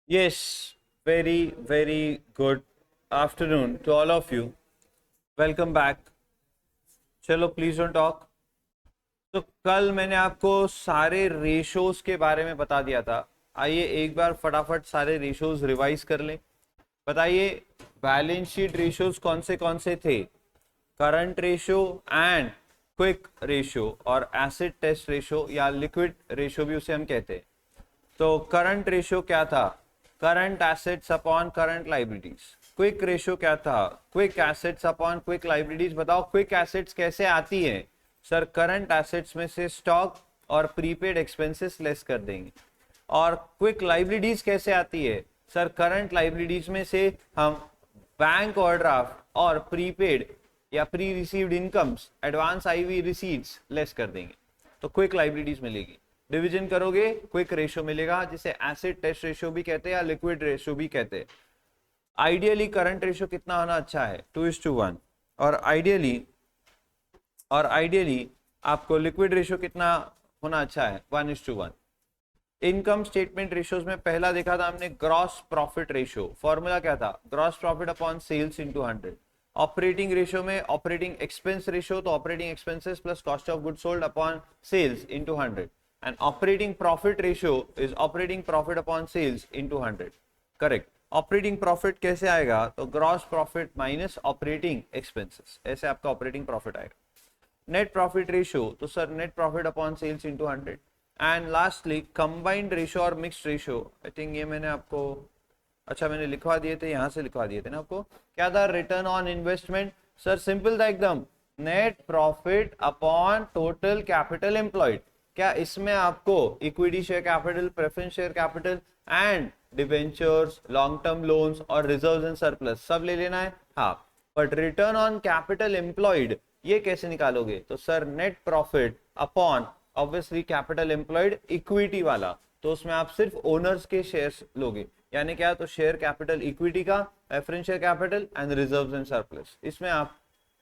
Yes, very, very good afternoon to all of you. Welcome back. चलो please don't talk. तो कल मैंने आपको सारे रेशोज के बारे में बता दिया था। आइए एक बार फटाफट सारे रेशोज रिवाइज कर लें। बताइए बैलेंस शीट रेशोज कौन से थे? Current ratio and quick ratio और एसिड टेस्ट रेशो या लिक्विड रेशो भी उसे हम कहते हैं। तो करंट रेशो क्या था? Current assets upon current liabilities. Quick ratio क्या था? Quick assets upon quick liabilities. बताओ क्विक एसेट्स कैसे आती है? सर करंट एसेट्स में से स्टॉक और प्रीपेड एक्सपेंसेस लेस कर देंगे। और क्विक लाइबिलिटीज कैसे आती है? सर करंट लाइबिलिटीज में से हम बैंक ओवरड्राफ्ट और प्रीपेड या प्री रिसीव्ड इनकम्स, एडवांस आईवी रिसीट्स लेस कर देंगे, तो क्विक लाइबिलिटीज मिलेगी। डिवीजन करोगे क्विक रेशो मिलेगा, जिसे एसिड टेस्ट रेशो भी कहते हैं या लिक्विड रेशो भी कहते हैं। आइडियली करंट रेशो कितना होना अच्छा है? 2:1। और आइडियली आपको लिक्विड रेशो कितना होना अच्छा है? 1:1। इनकम स्टेटमेंट रेशियोज में पहला देखा था हमने ग्रॉस प्रॉफिट रेशियो। फॉर्मूला क्या था? Gross profit upon sales into 100। Operating ratio में ऑपरेटिंग एक्सपेंस रेशियो, तो operating expenses plus cost of good sold upon sales into 100। And operating profit ratio is operating profit upon sales into 100। Correct. Operating profit कैसे आएगा? तो gross profit minus operating expenses, ऐसे आपका operating profit आएगा। Net profit ratio, तो sir net profit upon sales into 100। And lastly combined ratio और mixed ratio. I think ये मैंने आपको, अच्छा मैंने लिखवा दिए थे, यहाँ से लिखवा दिए थे ना आपको। क्या था? Return on investment. Sir simple था एकदम, net profit upon total capital employed. क्या इसमें आपको equity share capital, preference share capital and debentures, long term loans और रिजर्व्स एंड सरप्लस सब ले लेना है? हाँ। But return on capital employed ये कैसे निकालोगे? तो sir net profit upon obviously capital employed equity वाला, तो उसमें आप सिर्फ ओनर्स के शेयर्स लोगे। यानी क्या? तो शेयर कैपिटल इक्विटी का, preference share capital and reserves and surplus. इसमें आप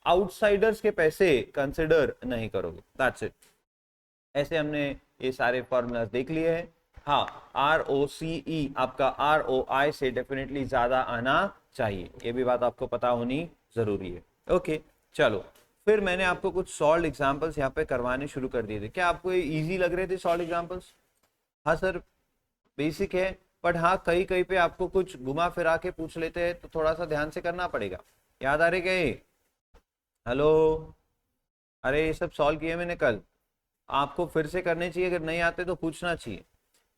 आउटसाइडर्स के पैसे कंसिडर नहीं करोगे। That's it. ऐसे हमने ये सारे फॉर्मूलाज देख लिए हैं। हाँ, ROCE आपका ROI से डेफिनेटली ज्यादा आना चाहिए, ये भी बात आपको पता होनी जरूरी है। ओके चलो, फिर मैंने आपको कुछ सॉल्व एग्जांपल्स यहाँ पे करवाने शुरू कर दिए थे। क्या आपको ये इजी लग रहे थे सॉल्व एग्जांपल्स? हाँ सर, बेसिक है, बट हाँ कहीं कहीं पे आपको कुछ घुमा फिरा के पूछ लेते हैं, तो थोड़ा सा ध्यान से करना पड़ेगा। याद आ रहे क्या ये? हेलो? अरे ये सब सॉल्व किए मैंने कल, आपको फिर से करने चाहिए, अगर नहीं आते तो पूछना चाहिए।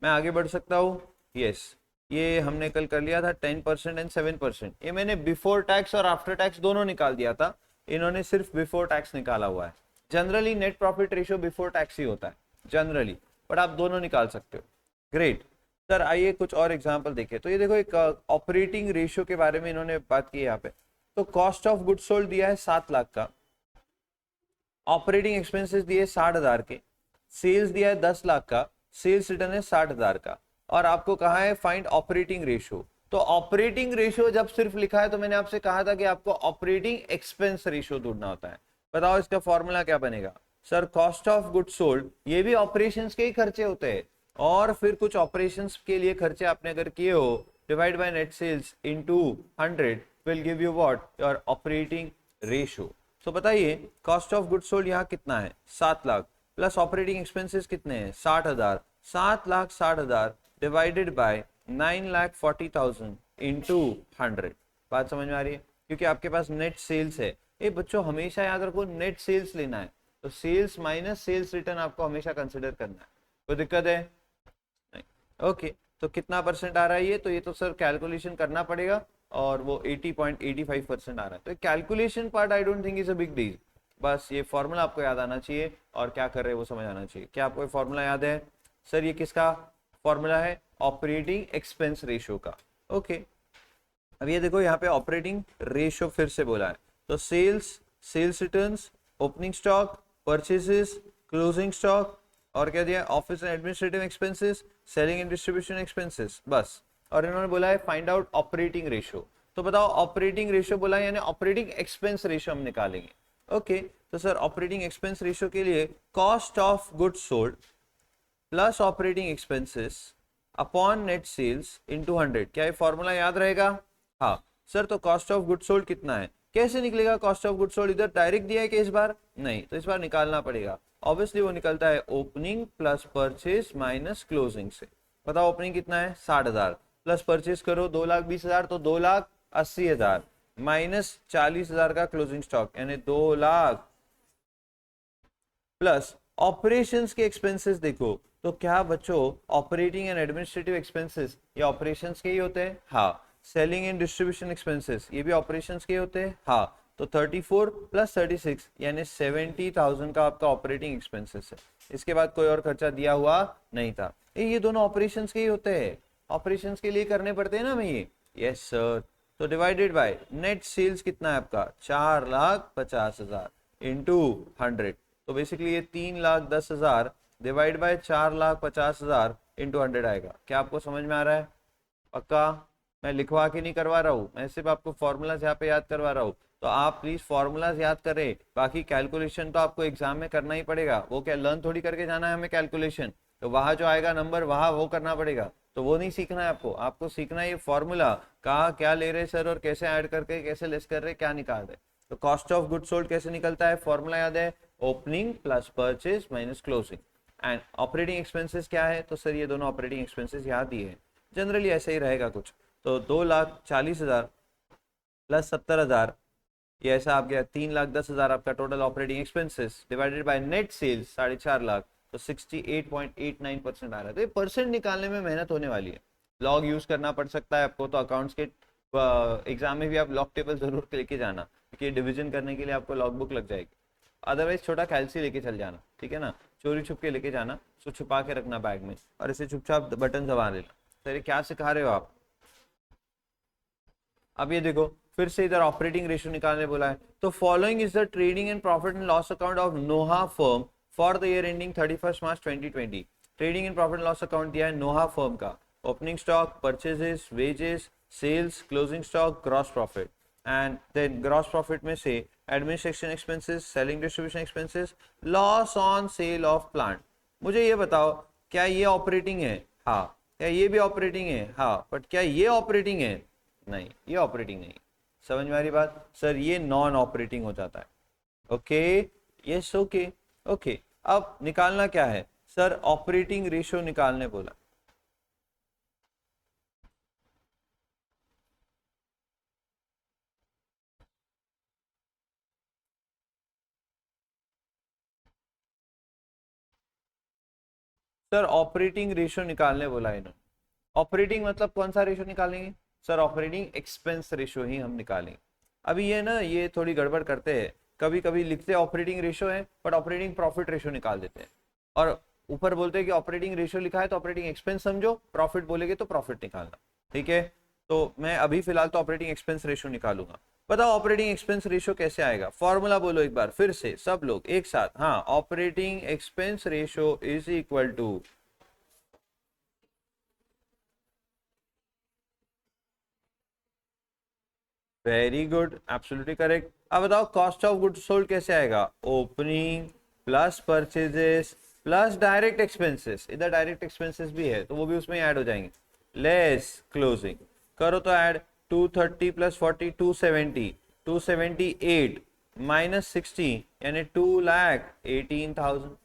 मैं आगे बढ़ सकता हूँ? यस, ये हमने कल कर लिया था 10% एंड 7%। ये मैंने बिफोर टैक्स और आफ्टर टैक्स दोनों निकाल दिया था, इन्होंने सिर्फ बिफोर टैक्स निकाला हुआ है। Generally net profit ratio before tax ही होता है जनरली, बट आप दोनों निकाल सकते हो। ग्रेट सर, आइए कुछ और एग्जांपल देखें। तो ये देखो, एक ऑपरेटिंग रेशियो के बारे में इन्होंने बात की है यहाँ पे। तो कॉस्ट ऑफ गुड सोल्ड दिया है 7 लाख का, ऑपरेटिंग एक्सपेंसेस दिए 60,000 के, सेल्स दिया है 10 लाख का, सेल्स रिटर्न है 60,000 का, और आपको कहा है फाइंड ऑपरेटिंग रेशियो। तो ऑपरेटिंग रेशियो जब सिर्फ लिखा है तो मैंने आपसे कहा था कि आपको ऑपरेटिंग एक्सपेंस रेशियो ढूंढना होता है। बताओ इसका फॉर्मूला क्या बनेगा? Sir cost of good sold, ये भी ऑपरेशंस के ही खर्चे होते हैं, और फिर कुछ ऑपरेशंस के लिए खर्चे आपने अगर किए हो, divide by net sales into 100 will give you what? Your operating ratio. तो बताइए कॉस्ट ऑफ गुड सोल्ड यहाँ कितना है? 7 लाख, प्लस ऑपरेटिंग एक्सपेंसेस कितने हैं? 60,000। 7,60,000 डिवाइडेड बाय 9,40,000 इंटू 100। बात समझ में आ रही है? क्योंकि आपके पास नेट सेल्स है। ये बच्चों हमेशा याद रखो, नेट सेल्स लेना है, तो सेल्स माइनस सेल्स रिटर्न आपको हमेशा कंसिडर करना है। कोई दिक्कत है? नहीं। ओके, तो कितना परसेंट आ रहा है ये? तो ये तो सर कैलकुलेशन करना पड़ेगा, और वो 80.85% आ रहा है। तो calculation part I don't think is a big deal, बस ये फॉर्मूला आपको याद आना चाहिए और क्या कर रहे हैं वो समझ आना चाहिए। क्या आपको फॉर्मूला याद है? सर ये किसका फॉर्मूला है? ऑपरेटिंग एक्सपेंस रेशियो का। ओके, अब ये देखो यहाँ पे ऑपरेटिंग रेशियो फिर से बोला है, तो sales, sales returns, opening stock, purchases, closing stock, और क्या दिया? Office and administrative expenses, selling and distribution expenses, बस। और इन्होंने बोला है फाइंड आउट ऑपरेटिंग रेशियो। तो बताओ ऑपरेटिंग रेशियो बोला है, यानी ऑपरेटिंग एक्सपेंस रेशियो हम निकालेंगे। ओके, तो सर ऑपरेटिंग एक्सपेंस रेशियो के लिए cost of goods sold plus operating expenses upon net sales into 100। क्या ये फॉर्मूला याद रहेगा? हाँ सर, तो कॉस्ट ऑफ गुड सोल्ड कितना है? कैसे निकलेगा कॉस्ट ऑफ गुड सोल्ड? इधर डायरेक्ट दिया है कि इस बार नहीं, तो इस बार निकालना पड़ेगा। ऑब्वियसली वो निकलता है opening plus purchase minus closing से। बताओ ओपनिंग कितना है? 60,000 प्लस परचेज करो 2,20,000 तो 2,80,000 माइनस 40,000 का क्लोजिंग स्टॉक यानी 2 लाख प्लस ऑपरेशंस के एक्सपेंसेस। देखो तो क्या बच्चों, ऑपरेटिंग एंड एडमिनिस्ट्रेटिव एक्सपेंसेस ये ऑपरेशंस के ही होते हैं? हाँ। सेलिंग एंड डिस्ट्रीब्यूशन एक्सपेंसेस ये भी ऑपरेशंस के होते हैं? हाँ। तो 34 प्लस 36 यानी 70,000 का आपका ऑपरेटिंग एक्सपेंसेस है। इसके बाद कोई और खर्चा दिया हुआ नहीं था। ये दोनों ऑपरेशंस के ही होते हैं, ऑपरेशंस के लिए करने पड़ते हैं ना हमें ये। Yes sir. तो डिवाइडेड बाय नेट सेल्स कितना है आपका? 4,50,000 इंटू 100। तो बेसिकली ये 3,10,000 डिवाइड बाय 4,50,000 इंटू 100 आएगा। क्या आपको समझ में आ रहा है? पक्का? मैं लिखवा के नहीं करवा रहा हूँ, मैं सिर्फ आपको फॉर्मूलाज यहाँ पे याद करवा रहा हूँ। तो आप प्लीज फॉर्मूलाज याद करें, बाकी कैलकुलेशन तो आपको एग्जाम में करना ही पड़ेगा। वो क्या लर्न थोड़ी करके जाना है हमें कैलकुलेशन, तो वहां जो आएगा नंबर वहां वो करना पड़ेगा, तो वो नहीं सीखना है आपको। आपको सीखना है ये फॉर्मूला, कहाँ क्या ले रहे सर और कैसे ऐड करके कैसे लेस कर रहे क्या निकाल रहे। तो कॉस्ट ऑफ गुड सोल्ड कैसे निकलता है? फॉर्मूला याद है, opening plus purchase minus closing. And operating expenses क्या है? तो सर ये दोनों ऑपरेटिंग एक्सपेंसेस याद दिए हैं, जनरली ऐसे ही रहेगा कुछ। तो 2,40,000 प्लस 70,000 ये ऐसा आप गया 3,10,000 आपका total operating expenses divided by net sales 4.5 lakh, तो 68.89% आ रहा है। तो ये परसेंट निकालने में मेहनत होने वाली है, लॉग यूज करना पड़ सकता है आपको। तो अकाउंट्स के एग्जाम में भी आप लॉग टेबल जरूर लेके जाना, क्योंकि डिवीजन करने के लिए आपको लॉग बुक लग जाएगी। अदरवाइज छोटा कैलसी लेके चल जाना, ठीक है ना, चोरी छुप के लेके जाना, उसको छुपा के रखना बैग में और इसे चुपचाप बटन दबा लेना। सर क्या सिखा रहे हो आप? अब ये देखो फिर से इधर ऑपरेटिंग रेशियो निकालने बोला है। तो following is the trading and profit and loss account of Noha firm for the year ending 31 March 2020। Trading and profit and loss account दिया है नोहा फर्म का। Opening stock, purchases, wages, sales, closing stock, gross profit. And then gross profit में से administration expenses, selling distribution expenses, loss on sale of plant. मुझे ये बताओ क्या ये ऑपरेटिंग है? हाँ। क्या ये भी ऑपरेटिंग है? हाँ। बट क्या ये ऑपरेटिंग है? नहीं, ये ऑपरेटिंग नहीं। समझ में आ रही बात? सर ये नॉन ऑपरेटिंग हो जाता है। Okay, yes, okay okay. अब निकालना क्या है? सर ऑपरेटिंग रेशियो निकालने बोला। सर ऑपरेटिंग रेशियो निकालने बोला इन्होंने। ऑपरेटिंग मतलब कौन सा रेशियो निकालेंगे? सर ऑपरेटिंग एक्सपेंस रेशियो ही हम निकालेंगे। अभी ये ना ये थोड़ी गड़बड़ करते हैं, कभी कभी लिखते ऑपरेटिंग रेशियो है बट ऑपरेटिंग प्रॉफिट रेशियो निकाल देते हैं, और ऊपर बोलते हैं कि ऑपरेटिंग रेशियो लिखा है तो ऑपरेटिंग एक्सपेंस समझो, प्रॉफिट बोलेगे तो प्रॉफिट निकालना। ठीक है, तो मैं अभी फिलहाल तो ऑपरेटिंग एक्सपेंस रेशियो निकालूंगा। बताओ ऑपरेटिंग एक्सपेंस रेशियो कैसे आएगा? फॉर्मूला बोलो एक बार फिर से सब लोग एक साथ। हाँ, operating expense ratio is equal to, very good, absolutely correct. अब बताओ कॉस्ट ऑफ गुड्स सोल्ड कैसे आएगा? Opening plus purchases plus direct expenses. इधर डायरेक्ट एक्सपेंसेस भी है तो वो भी उसमें ऐड हो जाएंगे, लेस क्लोजिंग। करो तो ऐड, 230 प्लस 40 270, 278 माइनस 60 यानी 2,18,000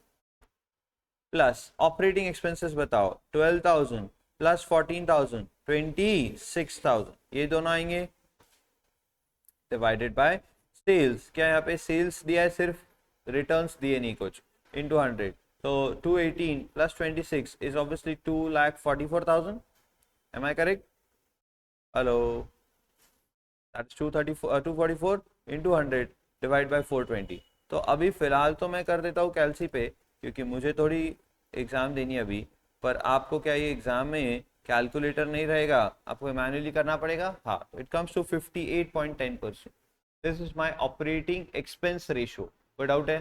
प्लस ऑपरेटिंग एक्सपेंसेस बताओ 12,000 प्लस 14,000 26,000, ये दोनों आएंगे डिवाइडेड बाय सेल्स। क्या यहाँ पे सेल्स दिया है सिर्फ, रिटर्न्स दिए नहीं कुछ, इनटू 100। तो 218 plus 26 is obviously 2,44,000। Am I correct? Hello, that's 244 into 100 divide by 420। तो अभी फिलहाल तो मैं कर देता हूँ कैलसी पे, क्योंकि मुझे थोड़ी एग्जाम देनी है अभी। पर आपको क्या ये एग्जाम में कैलकुलेटर नहीं रहेगा, आपको मैन्युअली करना पड़ेगा। हाँ, तो it comes to 58.10%। This is my operating expense ratio. कोई डाउट है?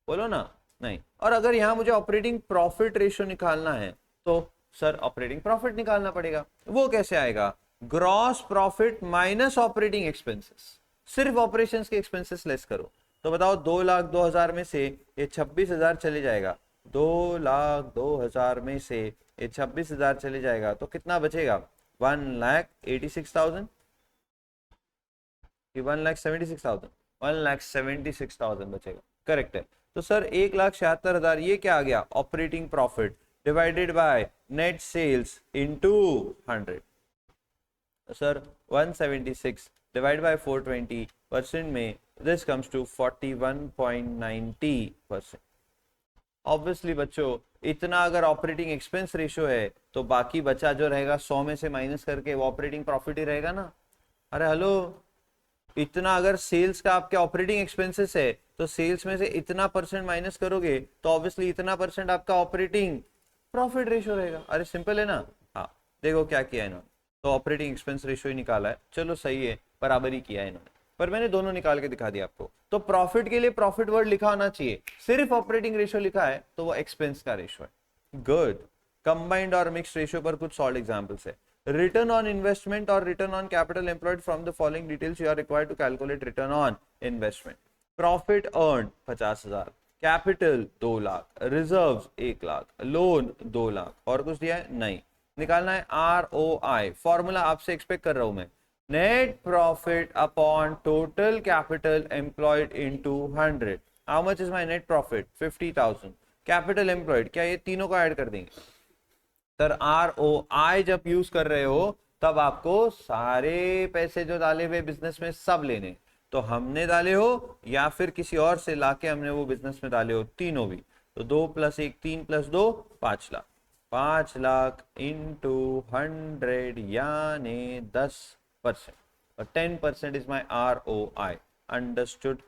बोलो ना। नहीं। और अगर यहाँ मुझे ऑपरेटिंग प्रॉफिट रेशियो निकालना है तो सर ऑपरेटिंग प्रॉफिट निकालना पड़ेगा। वो कैसे आएगा? Gross profit minus operating expenses. सिर्फ ऑपरेशंस के एक्सपेंसेस लेस करो। तो बताओ 2,02,000 में से ये 26,000 चले जाएगा, 2,02,000 में से ये 26,000 चले जाएगा तो कितना बचेगा? 1,86,000 कि 1,76,000? 1,76,000 बचेगा, करेक्ट है। तो सर 1,76,000 ये क्या आ गया? Operating profit divided by net sales into 100। Sir 176 divide by 420% में दिस कम्स टू 41.90%। ऑब्वियसली बच्चों इतना अगर ऑपरेटिंग एक्सपेंस रेशियो है तो बाकी बचा जो रहेगा 100 में से माइनस करके वो ऑपरेटिंग प्रॉफिट ही रहेगा ना। अरे हेलो, इतना अगर सेल्स का आपके ऑपरेटिंग एक्सपेंसेस है तो सेल्स में से इतना परसेंट माइनस करोगे तो ऑब्वियसली इतना परसेंट आपका ऑपरेटिंग प्रॉफिट रेशियो रहेगा। अरे सिंपल है ना। हाँ देखो क्या किया इन्होंने, तो ऑपरेटिंग एक्सपेंस रेशियो ही निकाला है, चलो सही है, बराबरी किया है इन्होंने, पर मैंने दोनों निकाल के दिखा दिया आपको। तो प्रॉफिट के लिए प्रॉफिट वर्ड लिखा होना चाहिए, सिर्फ ऑपरेटिंग रेशियो लिखा है तो वो एक्सपेंस का रेशियो है। गुड। कंबाइंड और मिक्स्ड रेशियो पर कुछ सॉल्व एग्जांपल्स है। रिटर्न ऑन इन्वेस्टमेंट और return on capital employed from the following details you are required to calculate return on investment. Profit earn 50,000, capital 2 lakh, reserves 1 lakh, loan 2 lakh, और कुछ दिया है नहीं। निकालना है ROI। फॉर्मूला आपसे एक्सपेक्ट कर रहा हूं मैं, net profit upon total capital employed into 100। How much is my net profit? 50,000। Capital employed, क्या ये तीनों को ऐड कर देंगे? सर ROI जब यूज कर रहे हो तब आपको सारे पैसे जो डाले हुए बिजनेस में सब लेने, तो हमने डाले हो या फिर किसी और से लाके हमने वो बिजनेस में डाले हो, तीनों भी। तो 2 + 1 3 + 2 5 लाख। 5 लाख इंटू 100 यानी 10%, और 10% इज माई ROI। अंडरस्टूड?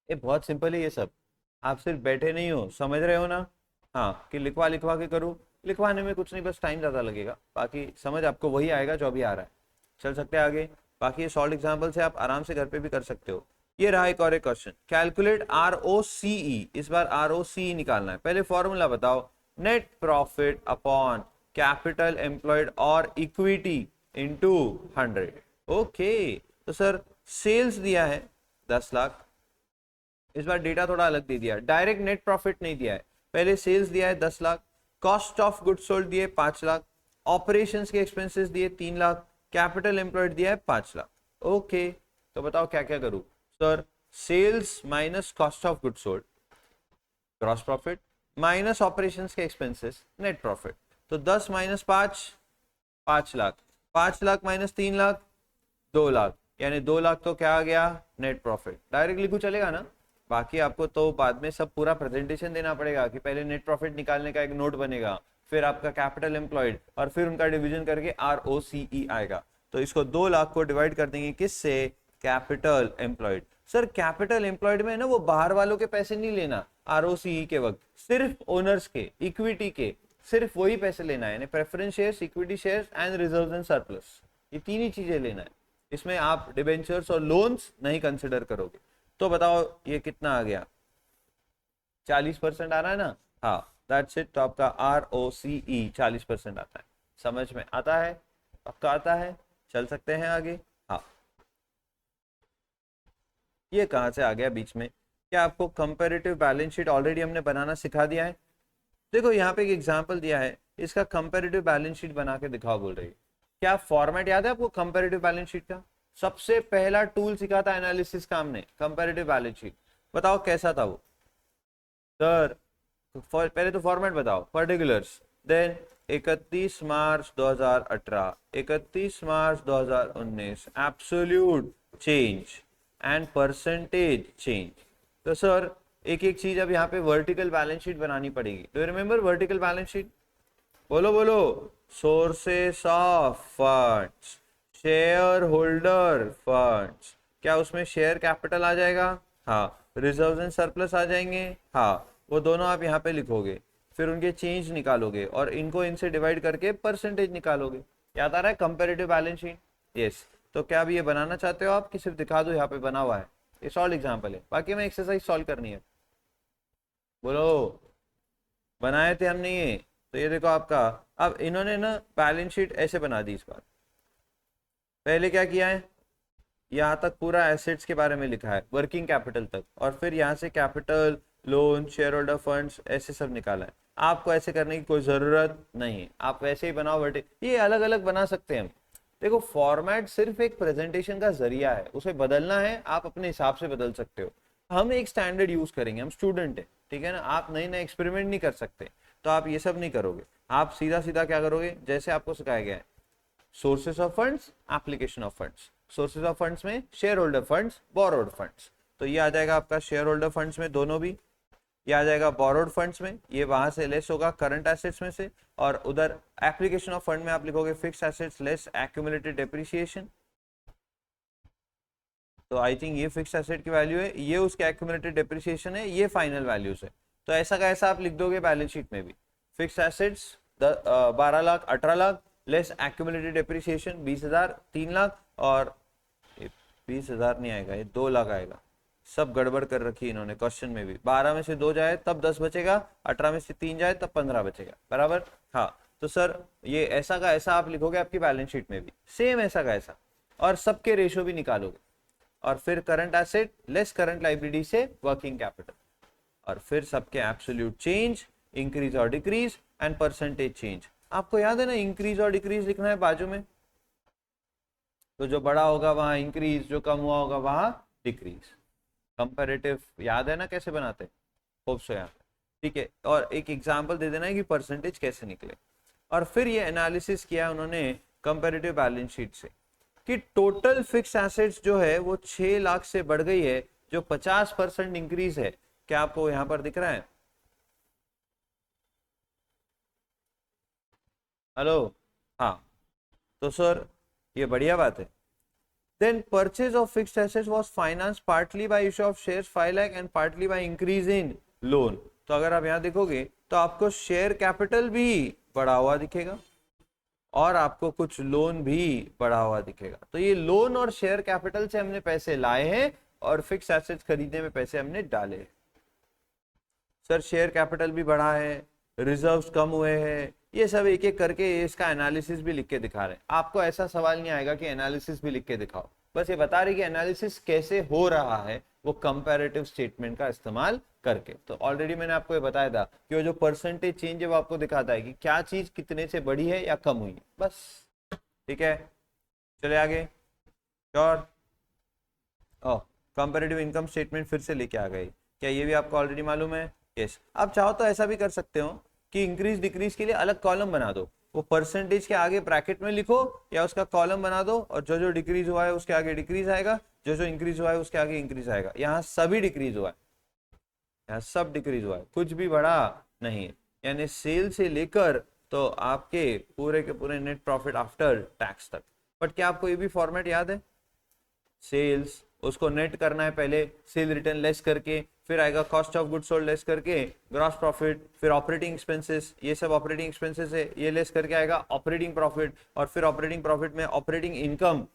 ये बहुत सिंपल है ये सब, आप सिर्फ बैठे नहीं हो, समझ रहे हो ना। हाँ कि लिखवा लिखवा के करूँ, लिखवाने में कुछ नहीं, बस टाइम ज़्यादा लगेगा, बाकी समझ आपको वही आएगा जो अभी आ रहा है। चल सकते हैं आगे। बाकी ये सॉल्व एग्जाम्पल से आप आराम से घर पे भी कर सकते हो। ये रहा एक और एक क्वेश्चन, कैलकुलेट ROCE। इस बार ROCE निकालना है। पहले फॉर्मूला बताओ, net profit upon capital employed और इक्विटी इनटू 100। ओके, तो सर सेल्स दिया है 10 लाख, इस बार डेटा थोड़ा अलग दे दिया, डायरेक्ट नेट प्रॉफिट नहीं दिया है। पहले सेल्स दिया है 10 lakh, cost of good sold दिए 5 लाख, ऑपरेशंस के एक्सपेंसेस दिए 3 लाख, कैपिटल एम्प्लॉयड दिया है 5 लाख। ओके, तो बताओ क्या क्या करूं? Sir sales minus cost of good sold gross profit, minus operations के एक्सपेंसेस नेट प्रॉफिट। तो 10 - 5 5 लाख, 5 लाख - 3 लाख 2 लाख, यानी 2 लाख तो क्या आ गया? Net profit. डायरेक्ट लिखूं चलेगा ना? बाकी आपको तो बाद में सब पूरा प्रेजेंटेशन देना पड़ेगा कि पहले नेट प्रॉफिट निकालने का एक नोट बनेगा, फिर आपका कैपिटल एम्प्लॉयड, और फिर उनका डिवीजन करके ROCE आएगा। तो इसको 2 लाख को डिवाइड कर देंगे किससे? Capital employed. Sir capital employed में ना वो बाहर वालों के पैसे नहीं लेना, ROCE के वक्त सिर्फ ओनर्स के, इक्विटी के, सिर्फ वही पैसे लेना है, यानी preference shares, equity shares and reserves and surplus, ये तीन ही चीजें लेना है। इसमें आप डिबेंचर्स और लोन्स नहीं कंसिडर करोगे। तो बताओ ये कितना आ गया? 40% आ रहा है ना? हाँ दैट्स इट। तो आपका ROCE 40% आता है। समझ में आता है? पक्का आता है? चल सकते हैं आगे। हाँ, ये कहाँ से आ गया बीच में? क्या आपको कंपैरेटिव बैलेंस शीट ऑलरेडी हमने बनाना सिखा दिया है? देखो यहाँ पे एक एग्जांपल दिया है, इसका कंपैरेटिव बैलेंस शीट बना के दिखाओ बोल रही है। क्या फॉर्मेट याद है आपको कंपैरेटिव बैलेंस शीट का? सबसे पहला टूल सीखा था एनालिसिस का हमने, कंपैरेटिव बैलेंस शीट। बताओ कैसा था वो? सर पहले तो फॉर्मेट बताओ, particulars, then 31 March 2018, 31 March 2019, absolute change and percentage change. तो सर एक एक चीज अब यहाँ पे वर्टिकल बैलेंस शीट बनानी पड़ेगी। Do you remember vertical balance sheet? बोलो बोलो। Sources of funds, share holder funds, क्या उसमें शेयर कैपिटल आ जाएगा? हाँ। रिजर्व्स एंड सरप्लस आ जाएंगे? हाँ। वो दोनों आप यहाँ पे लिखोगे, फिर उनके चेंज निकालोगे और इनको इनसे डिवाइड करके परसेंटेज निकालोगे। याद आ रहा है कंपैरेटिव बैलेंस शीट? यस। तो क्या अभी ये बनाना चाहते हो आप कि सिर्फ दिखा दो यहाँ पे बना हुआ है? ये सॉल्व एग्जाम्पल है, बाकी में एक्सरसाइज सॉल्व करनी है। बोलो। बनाए थे हमने ये, तो ये देखो आपका। अब इन्होंने ना बैलेंस शीट ऐसे बना दी इस बार। पहले क्या किया है, यहाँ तक पूरा एसेट्स के बारे में लिखा है, वर्किंग कैपिटल तक, और फिर यहाँ से capital, loan, share holder funds, ऐसे सब निकाला है। आपको ऐसे करने की कोई जरूरत नहीं है, आप वैसे ही बनाओ बटे, ये अलग अलग बना सकते हैं हम। देखो फॉर्मेट सिर्फ एक प्रेजेंटेशन का जरिया है, उसे बदलना है आप अपने हिसाब से बदल सकते हो। हम एक स्टैंडर्ड यूज करेंगे, हम स्टूडेंट है, ठीक है ना, आप नए नए एक्सपेरिमेंट नहीं कर सकते, तो आप ये सब नहीं करोगे। आप सीधा सीधा क्या करोगे, जैसे आपको सिखाया गया है, sources of funds, application of funds. Sources of funds में shareholder funds, borrowed funds, तो ये आ जाएगा आपका शेयर होल्डर फंड्स में दोनों भी, ये आ जाएगा बोरोड फंड्स में, ये वहां से लेस होगा करंट एसेट्स में से, और उधर एप्लीकेशन ऑफ फंड में आप लिखोगे fix assets less accumulated depreciation. तो आई थिंक ये फिक्स एसेट की वैल्यू है, ये उसके एक्यूमुलेटेड डेप्रिसिएशन है, ये फाइनल वैल्यूज है। तो ऐसा का ऐसा आप लिख दोगे बैलेंस शीट में भी, fix assets 12 lakh 18 lakh less accumulated depreciation 20,000 3 lakh, और 20,000 नहीं आएगा, ये 2 लाख आएगा। सब गड़बड़ कर रखी है इन्होंने क्वेश्चन में भी, 12 में से 2 जाए तब 10 बचेगा, 18 में से 3 जाए तब 15 बचेगा, बराबर। हाँ, तो सर ये ऐसा का ऐसा आप लिखोगे आपकी बैलेंस शीट में भी, सेम ऐसा का ऐसा, और सबके रेशो भी निकालोगे, और फिर current asset less current liability से वर्किंग कैपिटल, और फिर सबके एब्सोल्यूट चेंज, इंक्रीज और डिक्रीज एंड परसेंटेज चेंज। आपको याद है ना, इंक्रीज और डिक्रीज लिखना है बाजू में, तो जो बड़ा होगा वहां इंक्रीज, जो कम हुआ होगा वहां डिक्रीज। कंपैरेटिव याद है ना कैसे बनाते, होप सो याद, ठीक है। और एक एग्जांपल दे देना है कि परसेंटेज कैसे निकले, और फिर ये एनालिसिस किया उन्होंने कंपैरेटिव बैलेंस शीट से कि टोटल फिक्स एसेट्स जो है वो 6 लाख से बढ़ गई है, जो 50% इंक्रीज है। क्या आपको यहां पर दिख रहा है, हेलो, हाँ, तो सर ये बढ़िया बात है। Then purchase of fixed assets was financed partly by issue of shares 5 lakh and partly by increase in loan। तो अगर आप यहाँ देखोगे तो आपको शेयर कैपिटल भी बढ़ा हुआ दिखेगा और आपको कुछ लोन भी बढ़ा हुआ दिखेगा। तो ये लोन और शेयर कैपिटल से हमने पैसे लाए हैं और फिक्स एसेट्स खरीदने में पैसे हमने डाले हैं। सर शेयर कैपिटल भी बढ़ा है, रिजर्व्स कम हुए हैं, ये सब एक एक करके इसका एनालिसिस भी लिख के दिखा रहे हैं। आपको ऐसा सवाल नहीं आएगा कि एनालिसिस भी लिख के दिखाओ, बस ये बता रही कि एनालिसिस कैसे हो रहा है वो कंपैरेटिव स्टेटमेंट का इस्तेमाल करके। तो ऑलरेडी मैंने आपको ये बताया था कि वो जो परसेंटेज चेंज है वो आपको दिखाता है कि क्या चीज कितने से बढ़ी है या कम हुई है, बस, ठीक है। चले आगे, श्योर। ओह, कंपैरेटिव इनकम स्टेटमेंट फिर से लेके आ गए, क्या ये भी आपको ऑलरेडी मालूम है? यस। आप चाहो तो ऐसा भी कर सकते हो कि इंक्रीज डिक्रीज के लिए अलग कॉलम बना दो, वो परसेंटेज के आगे ब्रैकेट में लिखो या उसका कॉलम बना दो, और जो जो डिक्रीज हुआ है उसके आगे डिक्रीज आएगा, जो जो इंक्रीज हुआ है उसके आगे इंक्रीज आएगा। यहाँ सभी डिक्रीज हुआ है, यहाँ सब डिक्रीज हुआ है, कुछ भी बढ़ा नहीं है। यानी सेल से लेकर तो आपके पूरे के पूरे नेट प्रॉफिट आफ्टर टैक्स तक। बट क्या आपको ये भी फॉर्मेट याद है? सेल्स, उसको नेट करना है पहले, सेल रिटर्न लेस करके, फिर आएगा cost of good sold less करके ग्रॉस प्रॉफिट, फिर ऑपरेटिंग एक्सपेंसेस, ये सब ऑपरेटिंग एक्सपेंसेस है, ये लेस करके आएगा ऑपरेटिंग प्रॉफिट, और फिर ऑपरेटिंग प्रॉफिट में operating income,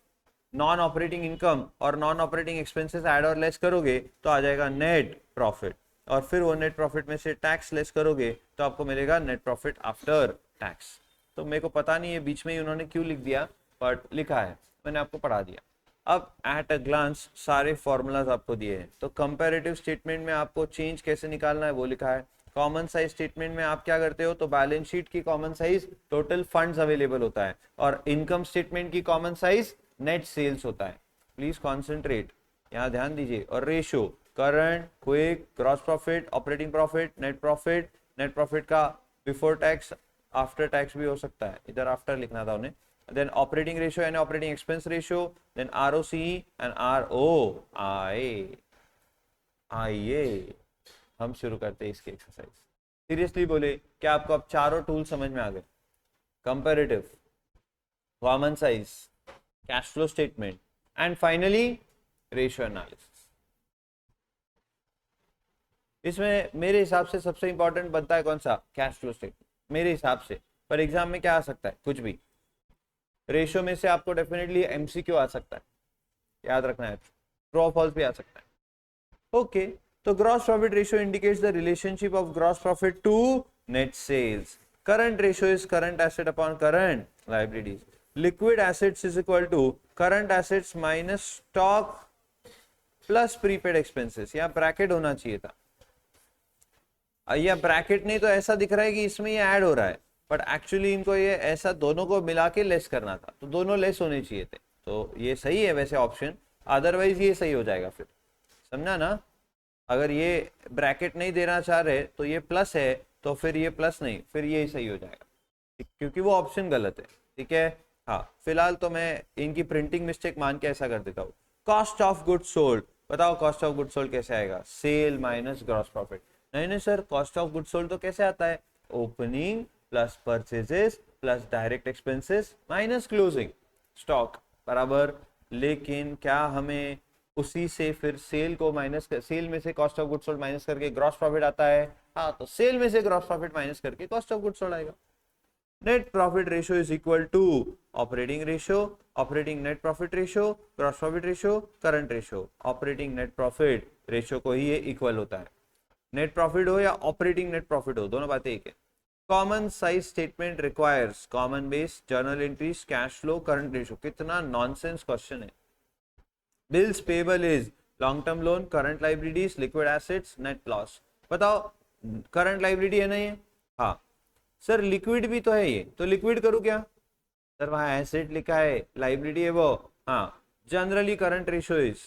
non operating income और नॉन ऑपरेटिंग एक्सपेंसेस ऐड और लेस करोगे तो आ जाएगा नेट प्रॉफिट, और फिर वो नेट प्रॉफिट में से टैक्स लेस करोगे तो आपको मिलेगा नेट प्रॉफिट आफ्टर टैक्स। तो मेरे को पता नहीं है बीच में ही उन्होंने क्यों लिख दिया, बट लिखा है, मैंने आपको पढ़ा दिया। अब एट अ ग्लांस सारे फॉर्मूलाज आपको दिए हैं। तो कंपैरेटिव स्टेटमेंट में आपको चेंज कैसे निकालना है वो लिखा है। कॉमन साइज स्टेटमेंट में आप क्या करते हो, तो बैलेंस शीट की common size total funds available होता है, और इनकम स्टेटमेंट की कॉमन साइज नेट सेल्स होता है। प्लीज कॉन्सेंट्रेट, यहाँ ध्यान दीजिए। और ratio current, quick, gross profit, operating profit, net profit का बिफोर टैक्स आफ्टर टैक्स भी हो सकता है, इधर आफ्टर लिखना था उन्हें। then operating ratio and operating expense ratio, then ROCE and ROIA। हम शुरू करते हैं इसकी एक्सरसाइज। सीरियसली बोले, क्या आपको अब चारों टूल समझ में आ गए? Comparative, common size, cash flow statement and finally ratio analysis. इसमें मेरे हिसाब से सबसे इंपॉर्टेंट बनता है कौन सा? कैश फ्लो स्टेटमेंट, मेरे हिसाब से। पर एग्जाम में क्या आ सकता है? कुछ भी। रेशियो में से आपको डेफिनेटली एमसीक्यू आ सकता है, याद रखना है, ट्रू और फॉल्स भी आ सकता है। ओके, तो gross profit ratio indicates the relationship of gross profit to net sales. Current ratio is current asset upon current liabilities. Liquid assets is equal to current assets minus stock plus prepaid expenses. यहाँ bracket होना चाहिए था, या bracket नहीं तो ऐसा दिख रहा है कि इसमें ये ऐड हो रहा है, बट एक्चुअली इनको ये ऐसा दोनों को मिला के लेस करना था, तो दोनों लेस होने चाहिए थे, तो ये सही है वैसे ऑप्शन, अदरवाइज ये सही हो जाएगा फिर, समझा ना। अगर ये ब्रैकेट नहीं देना चाह रहे तो ये प्लस है, तो फिर ये प्लस नहीं, फिर ये सही हो जाएगा, क्योंकि वो ऑप्शन गलत है, ठीक है। हाँ, फिलहाल तो मैं इनकी प्रिंटिंग मिस्टेक मान के ऐसा कर देता हूँ। कॉस्ट ऑफ गुड सोल्ड, बताओ कॉस्ट ऑफ गुड सोल्ड कैसे आएगा, सेल माइनस ग्रॉस प्रॉफिट। नहीं sir, cost of good sold तो कैसे आता है, opening plus purchases plus direct expenses minus closing stock बराबर। लेकिन क्या हमें उसी से फिर सेल को माइनस कर, सेल में से cost of good sold minus करके ग्रॉस प्रॉफिट आता है, हाँ, तो सेल में से ग्रॉस प्रॉफिट माइनस करके कॉस्ट ऑफ गुड सोल्ड आएगा। Net profit ratio is equal to operating ratio, operating net profit ratio, gross profit ratio, current ratio. Operating net profit ratio को ही ये इक्वल होता है, नेट प्रॉफिट हो या operating net profit हो, दोनों बातें एक है। Common size statement requires common base, journal entries, cash flow, current ratio. कितना नॉनसेंस क्वेश्चन है। Bills payable is long term loan, current liabilities, liquid assets, net loss. बताओ करंट लाइबिलिटी है ना ये, हाँ सर लिक्विड भी तो है ये, तो लिक्विड करूँ क्या सर, वहां एसेट लिखा है, लाइबिलिटी है वो, हाँ। Generally current ratio is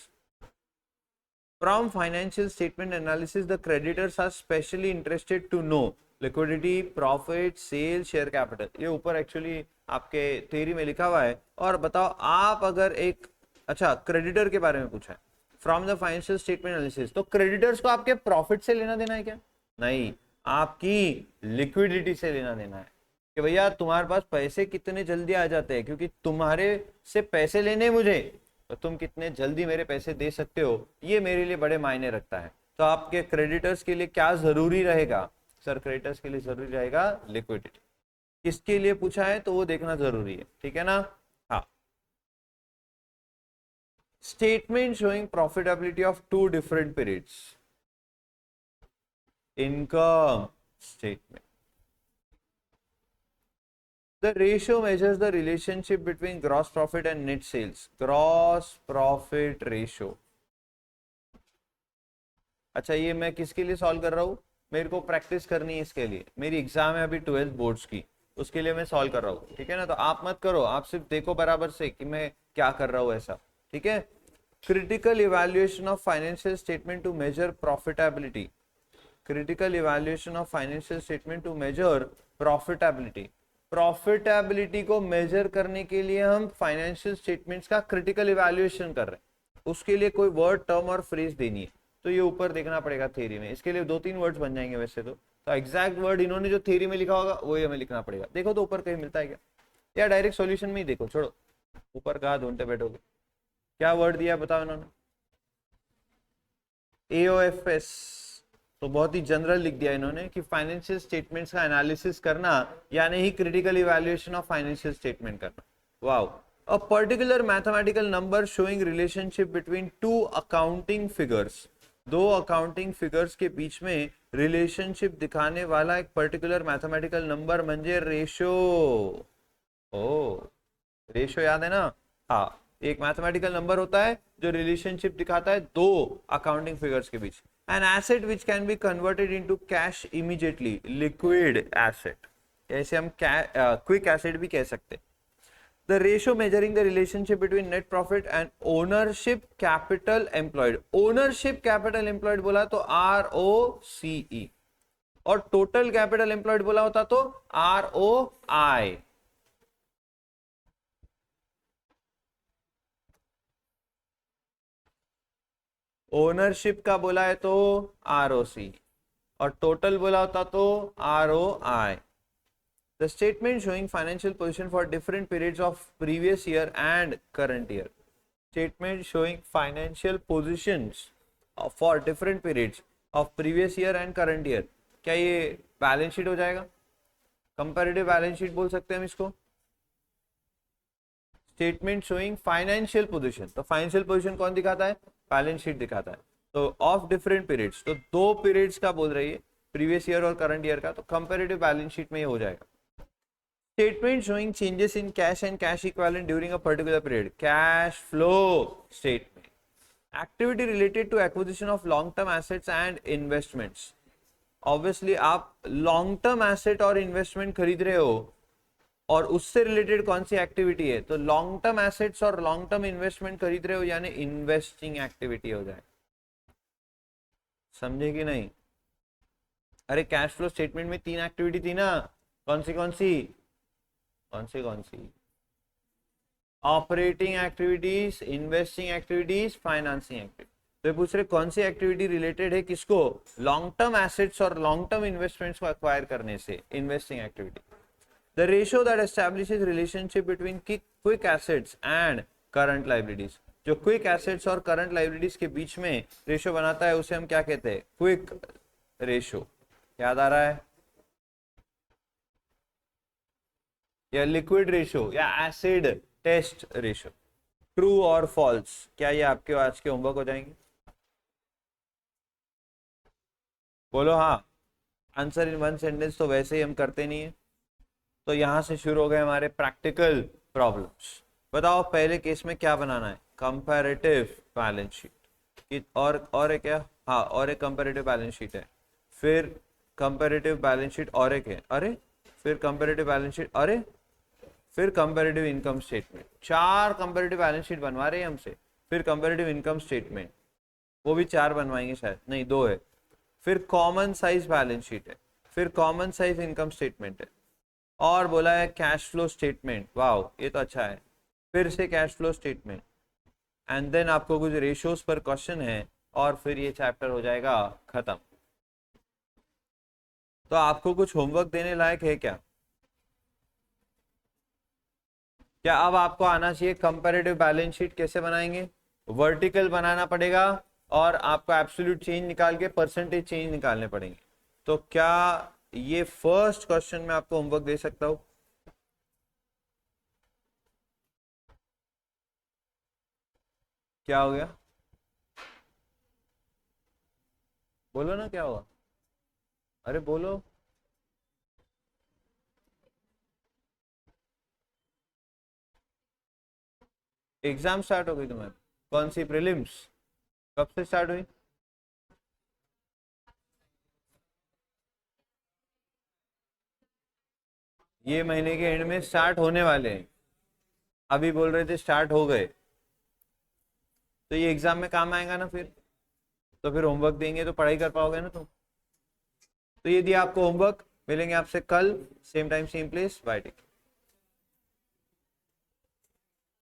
from financial statement analysis the creditors are specially interested to know liquidity, profit, sale, share capital। ये ऊपर एक्चुअली आपके थ्योरी में लिखा हुआ है। और बताओ आप अगर एक, अच्छा क्रेडिटर के बारे में पूछा है, from the financial statement analysis, तो क्रेडिटर्स को आपके प्रॉफिट से लेना देना है क्या, नहीं, आपकी लिक्विडिटी से लेना देना है, कि भैया तुम्हारे पास पैसे कितने जल्दी आ जाते हैं, क्योंकि तुम्हारे से पैसे लेने मुझे, तो तुम कितने जल्दी मेरे पैसे दे सकते हो, ये मेरे लिए बड़े मायने रखता है। तो आपके क्रेडिटर्स के लिए क्या जरूरी रहेगा सर, क्रेडिटर्स के लिए जरूरी रहेगा लिक्विडिटी। किसके लिए पूछा है तो वो देखना जरूरी है, ठीक है ना। हाँ, statement showing profitability of two different periods, income statement. The ratio measures the relationship between gross profit and net sales. Gross profit ratio. अच्छा, ये मैं किसके लिए सॉल्व कर रहा हूँ, मेरे को प्रैक्टिस करनी है इसके लिए, मेरी एग्जाम है अभी 12th बोर्ड्स की, उसके लिए मैं सॉल्व कर रहा हूँ, ठीक है ना। तो आप मत करो, आप सिर्फ देखो बराबर से कि मैं क्या कर रहा हूँ ऐसा, ठीक है। Critical evaluation of financial statement to measure profitability, critical evaluation of financial statement to measure profitability. Profitability को मेजर करने के लिए हम फाइनेंशियल स्टेटमेंट्स का क्रिटिकल इवैल्यूएशन कर रहे हैं, उसके लिए कोई वर्ड, टर्म और फ्रेज देनी है, तो ये ऊपर देखना पड़ेगा थ्योरी में। इसके लिए 2-3 वर्ड्स बन जाएंगे वैसे तो एग्जैक्ट वर्ड इन्होंने जो थ्योरी में लिखा होगा वही हमें लिखना पड़ेगा। देखो तो ऊपर कहीं मिलता है क्या, या डायरेक्ट सॉल्यूशन में ही देखो, छोड़ो ऊपर कहाँ ढूंढते बैठोगे। क्या वर्ड दिया बताओ इन्होंने, AOFS, तो बहुत ही जनरल लिख दिया इन्होंने कि फाइनेंशियल स्टेटमेंट्स का एनालिसिस करना यानी ही critical evaluation of financial statement करना। Wow, a particular mathematical number showing relationship between two accounting figures, दो अकाउंटिंग फिगर्स के बीच में रिलेशनशिप दिखाने वाला एक पर्टिकुलर मैथमेटिकल नंबर म्हणजे रेशो। ओ, रेशो याद है ना, हाँ, एक मैथमेटिकल नंबर होता है जो रिलेशनशिप दिखाता है दो अकाउंटिंग फिगर्स के बीच। An asset which can be converted into cash immediately, liquid asset, ऐसे हम क्विक एसेट भी कह सकते। The ratio measuring the relationship between net profit and ownership capital employed, ownership capital employed बोला तो ROCE, और total capital employed बोला होता तो ROI। ओनरशिप का बोला है तो ROC, और टोटल बोला होता तो ROI। The statement showing financial position for different periods of previous year and current year, statement showing financial positions for different periods of previous year and current year, क्या ये बैलेंस शीट हो जाएगा, comparative balance sheet बोल सकते हैं हम इसको। Statement showing financial position, तो फाइनेंशियल पोजीशन कौन दिखाता है, बैलेंस शीट दिखाता है। तो ऑफ डिफरेंट पीरियड्स, तो दो पीरियड्स का बोल रही है, प्रीवियस ईयर और करंट ईयर का, तो कंपैरेटिव बैलेंस शीट में ये हो जाएगा। Statement showing changes in cash and cash equivalent during a particular period, cash flow statement. Activity related to acquisition of long term assets and investments, obviously आप long term asset और investment खरीद रहे हो और उससे रिलेटेड कौन सी activity है, तो लॉन्ग टर्म एसेट्स और लॉन्ग टर्म इन्वेस्टमेंट खरीद रहे हो यानी इन्वेस्टिंग एक्टिविटी हो जाए। समझे कि नहीं? अरे कैश फ्लो स्टेटमेंट में 3 एक्टिविटी थी ना, कौन सी कौन सी कौन सी कौन सी? Operating activities, investing activities, financing activity. तो ये पूछ रहे कौन सी एक्टिविटी रिलेटेड है किसको, लॉन्ग टर्म एसेट्स और लॉन्ग टर्म इन्वेस्टमेंट्स को एक्वायर करने से, investing activity. The ratio that establishes relationship between quick assets and current liabilities, जो क्विक एसेट्स और करंट लायबिलिटीज के बीच में रेशियो बनाता है उसे हम क्या कहते हैं, क्विक रेशियो। याद आ रहा है? या लिक्विड रेशियो या एसिड टेस्ट रेशियो। ट्रू और फॉल्स, क्या ये आपके आज के होमवर्क हो जाएंगे? बोलो हाँ। आंसर इन वन सेंटेंस तो वैसे ही हम करते नहीं है, तो यहां से शुरू हो गए हमारे प्रैक्टिकल प्रॉब्लम्स। बताओ पहले केस में क्या बनाना है, कंपैरेटिव बैलेंस शीट। और एक क्या, हाँ और एक कंपैरेटिव बैलेंस शीट है, फिर कंपैरेटिव बैलेंस शीट और एक है, अरे फिर कंपैरेटिव बैलेंस शीट, अरे फिर comparative income statement. 4 comparative balance sheet बनवा रहे हैं हमसे। फिर कंपैरेटिव इनकम स्टेटमेंट, वो भी 4 बनवाएंगे शायद, नहीं 2 है। फिर कॉमन साइज बैलेंस शीट है, फिर कॉमन साइज इनकम स्टेटमेंट है, और बोला है कैश फ्लो स्टेटमेंट। वाह ये तो अच्छा है, फिर से cash flow statement, and then आपको कुछ रेशियोज पर क्वेश्चन है और फिर ये चैप्टर हो जाएगा खत्म। तो आपको कुछ होमवर्क देने लायक है क्या? क्या अब आपको आना चाहिए कंपैरेटिव बैलेंस शीट कैसे बनाएंगे? वर्टिकल बनाना पड़ेगा और आपको एब्सोल्यूट चेंज निकाल के परसेंटेज चेंज निकालने पड़ेंगे। तो क्या ये फर्स्ट क्वेश्चन में आपको होमवर्क दे सकता हूं? क्या हो गया? बोलो ना क्या हुआ, अरे बोलो। एग्जाम स्टार्ट हो गई तुम्हारी? कौन सी, प्रीलिम्स? कब से स्टार्ट हुई? ये महीने के एंड में स्टार्ट होने वाले हैं, अभी बोल रहे थे स्टार्ट हो गए, तो ये एग्जाम में काम आएगा ना फिर। तो फिर होमवर्क देंगे तो पढ़ाई कर पाओगे ना तुम। तो ये दिया आपको होमवर्क, मिलेंगे आपसे कल same time same place, bye take.